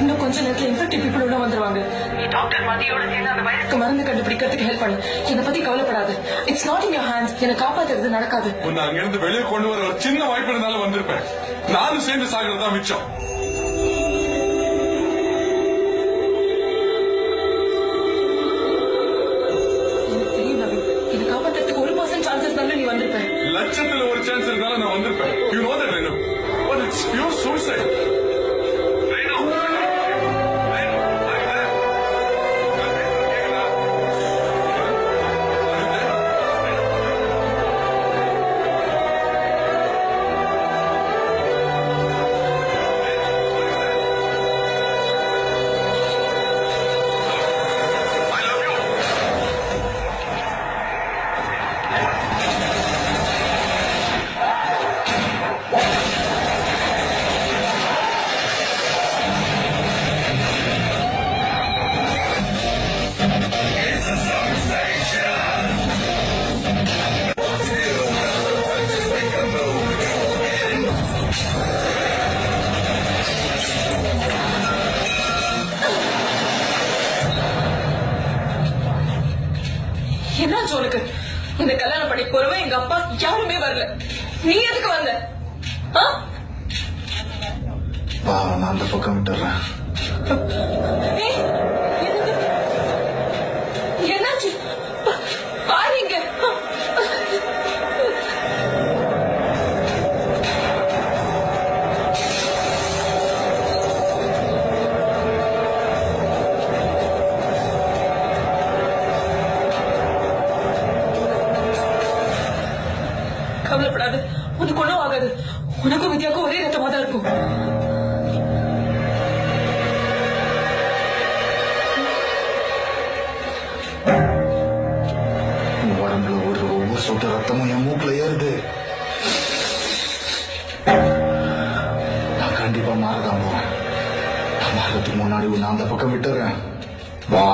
இன்னும் கொஞ்ச நேரத்துல இன்ஃபெக்டிவ் பீப்புள் உள்ள வந்துருவாங்க. நீ டாக்டர் மதியோட சேர்ந்து அந்த வைரஸ்க்கு மருந்து கண்டுபிடிக்கிறதுக்கு ஹெல்ப் பண்ணு. இதை பத்தி கவலைப்படாது. It's not in your hands. என்னை காப்பாத்துறது நடக்காது. உன்னை அங்கிருந்து வெளியே கொண்டு வர ஒரு சின்ன வாய்ப்பு இருந்தாலும் வந்திருப்பேன். நானும் சேர்ந்து சாகிறது தான் மிச்சம். லட்சத்துல ஒரு சான்ஸ் இருந்தாலும் நான் வந்திருப்பேன். You know that Renu. But it's pure suicide. என்னாச்சு உனக்கு? இந்த கல்யாணம் பண்ணி போறவன் எங்க அப்பா யாருமே வரல. நீ எதுக்கு வந்த? நான் அந்த பக்கம் விட்டுறேன். என்னாச்சு பாருங்க. கவலைப்படாது, உனக்கு ஒண்ணும் ஆகாது. உனக்கும் வித்யாவுக்கும் ஒரே ரத்தமா தான் இருக்கும். உடம்புல ஒரு ஒவ்வொரு சொட்டு ரத்தமும் என் மூக்குல ஏறுது. நான் கண்டிப்பா மாறதான் போறேன். நான் மாறதுக்கு முன்னாடி உன்னை அந்த பக்கம் விட்டுறேன். வா.